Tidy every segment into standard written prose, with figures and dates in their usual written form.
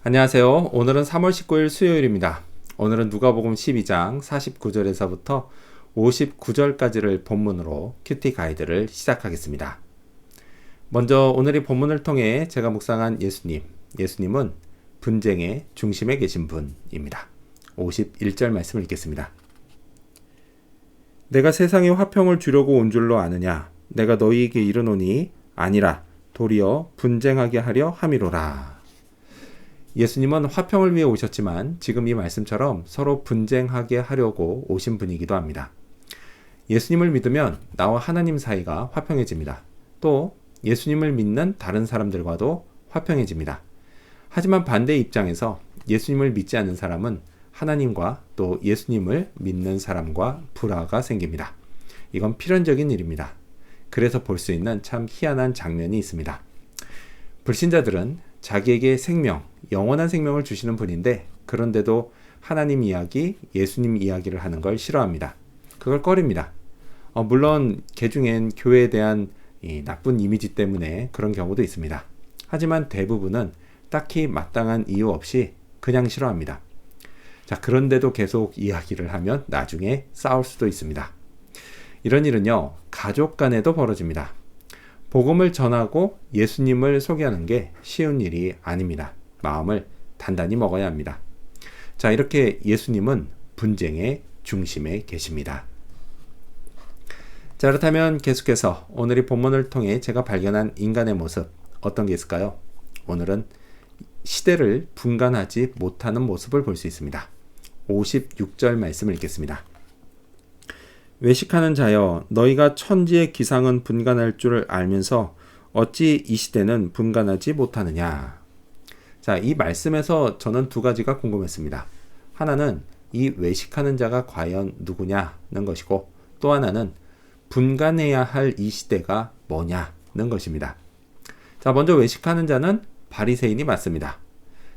안녕하세요. 오늘은 3월 19일 수요일입니다. 오늘은 누가복음 12장 49절에서부터 59절까지를 본문으로 큐티 가이드를 시작하겠습니다. 먼저 오늘 이 본문을 통해 제가 묵상한 예수님은 분쟁의 중심에 계신 분입니다. 51절 말씀을 읽겠습니다. 내가 세상에 화평을 주려고 온 줄로 아느냐? 내가 너희에게 이르노니 아니라 도리어 분쟁하게 하려 함이로라. 예수님은 화평을 위해 오셨지만 지금 이 말씀처럼 서로 분쟁하게 하려고 오신 분이기도 합니다. 예수님을 믿으면 나와 하나님 사이가 화평해집니다. 또 예수님을 믿는 다른 사람들과도 화평해집니다. 하지만 반대의 입장에서 예수님을 믿지 않는 사람은 하나님과 또 예수님을 믿는 사람과 불화가 생깁니다. 이건 필연적인 일입니다. 그래서 볼 수 있는 참 희한한 장면이 있습니다. 불신자들은 자기에게 생명, 영원한 생명을 주시는 분인데 그런데도 하나님 이야기, 예수님 이야기를 하는 걸 싫어합니다. 그걸 꺼립니다. 물론 개중엔 교회에 대한 이 나쁜 이미지 때문에 그런 경우도 있습니다. 하지만 대부분은 딱히 마땅한 이유 없이 그냥 싫어합니다. 자, 그런데도 계속 이야기를 하면 나중에 싸울 수도 있습니다. 이런 일은요, 가족 간에도 벌어집니다. 복음을 전하고 예수님을 소개하는 게 쉬운 일이 아닙니다. 마음을 단단히 먹어야 합니다. 자, 이렇게 예수님은 분쟁의 중심에 계십니다. 자, 그렇다면 계속해서 오늘 이 본문을 통해 제가 발견한 인간의 모습 어떤 게 있을까요? 오늘은 시대를 분간하지 못하는 모습을 볼 수 있습니다. 56절 말씀을 읽겠습니다. 외식하는 자여, 너희가 천지의 기상은 분간할 줄 알면서 어찌 이 시대는 분간하지 못하느냐. 자, 이 말씀에서 저는 두 가지가 궁금했습니다. 하나는 이 외식하는 자가 과연 누구냐는 것이고, 또 하나는 분간해야 할 이 시대가 뭐냐는 것입니다. 자, 먼저 외식하는 자는 바리새인이 맞습니다.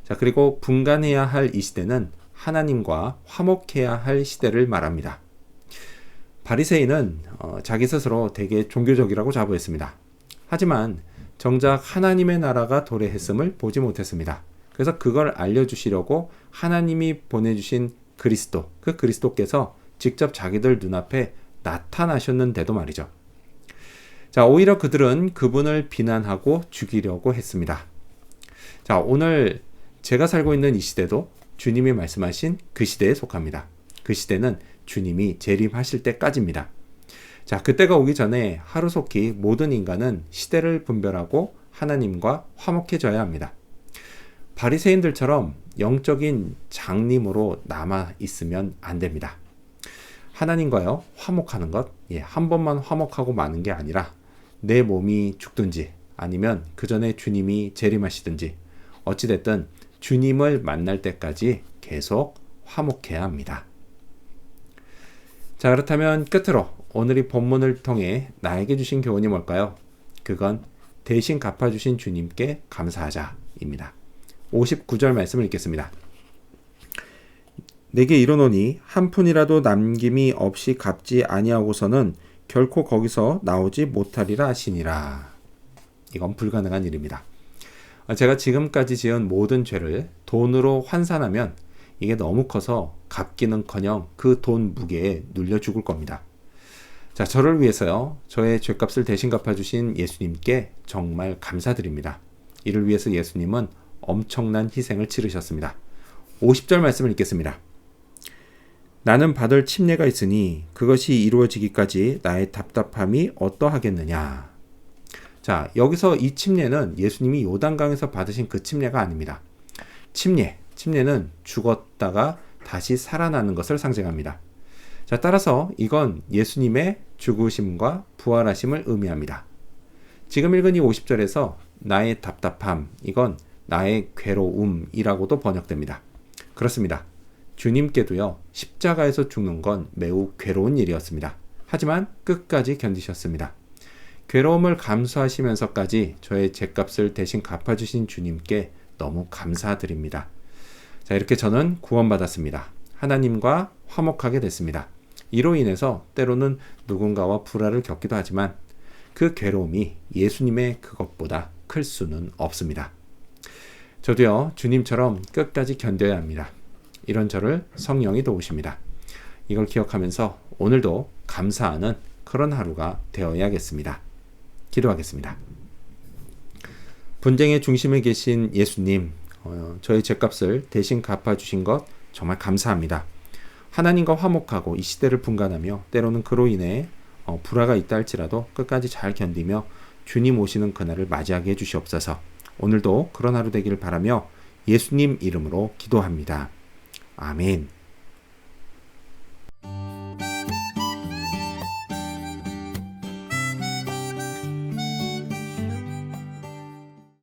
자, 그리고 분간해야 할 이 시대는 하나님과 화목해야 할 시대를 말합니다. 바리새인은 자기 스스로 되게 종교적이라고 자부했습니다. 하지만 정작 하나님의 나라가 도래했음을 보지 못했습니다. 그래서 그걸 알려주시려고 하나님이 보내주신 그리스도, 그 그리스도께서 직접 자기들 눈앞에 나타나셨는데도 말이죠. 자, 오히려 그들은 그분을 비난하고 죽이려고 했습니다. 자, 오늘 제가 살고 있는 이 시대도 주님이 말씀하신 그 시대에 속합니다. 그 시대는 주님이 재림하실 때까지입니다. 자, 그때가 오기 전에 하루속히 모든 인간은 시대를 분별하고 하나님과 화목해져야 합니다. 바리새인들처럼 영적인 장님으로 남아 있으면 안 됩니다. 하나님과요, 화목하는 것, 한 번만 화목하고 마는 게 아니라 내 몸이 죽든지 아니면 그 전에 주님이 재림하시든지 어찌됐든 주님을 만날 때까지 계속 화목해야 합니다. 자, 그렇다면 끝으로 오늘 이 본문을 통해 나에게 주신 교훈이 뭘까요? 그건 대신 갚아주신 주님께 감사하자입니다. 59절 말씀을 읽겠습니다. 내게 이르노니 한 푼이라도 남김이 없이 갚지 아니하고서는 결코 거기서 나오지 못하리라 하시니라. 이건 불가능한 일입니다. 제가 지금까지 지은 모든 죄를 돈으로 환산하면 이게 너무 커서 갚기는커녕 그 돈 무게에 눌려 죽을 겁니다. 자, 저를 위해서요, 저의 죄값을 대신 갚아주신 예수님께 정말 감사드립니다. 이를 위해서 예수님은 엄청난 희생을 치르셨습니다. 50절 말씀을 읽겠습니다. 나는 받을 침례가 있으니 그것이 이루어지기까지 나의 답답함이 어떠하겠느냐. 자, 여기서 이 침례는 예수님이 요단강에서 받으신 그 침례가 아닙니다. 침례는 죽었다가 다시 살아나는 것을 상징합니다. 자, 따라서 이건 예수님의 죽으심과 부활하심을 의미합니다. 지금 읽은 이 50절에서 나의 답답함, 이건 나의 괴로움이라고도 번역됩니다. 그렇습니다. 주님께도요, 십자가에서 죽는 건 매우 괴로운 일이었습니다. 하지만 끝까지 견디셨습니다. 괴로움을 감수하시면서까지 저의 죄값을 대신 갚아주신 주님께 너무 감사드립니다. 자, 이렇게 저는 구원받았습니다. 하나님과 화목하게 됐습니다. 이로 인해서 때로는 누군가와 불화를 겪기도 하지만 그 괴로움이 예수님의 그것보다 클 수는 없습니다. 저도요, 주님처럼 끝까지 견뎌야 합니다. 이런 저를 성령이 도우십니다. 이걸 기억하면서 오늘도 감사하는 그런 하루가 되어야겠습니다. 기도하겠습니다. 분쟁의 중심에 계신 예수님, 저의 죄값을 대신 갚아주신 것 정말 감사합니다. 하나님과 화목하고 이 시대를 분간하며 때로는 그로 인해 불화가 있다 할지라도 끝까지 잘 견디며 주님 오시는 그날을 맞이하게 해주시옵소서. 오늘도 그런 하루 되기를 바라며 예수님 이름으로 기도합니다. 아멘.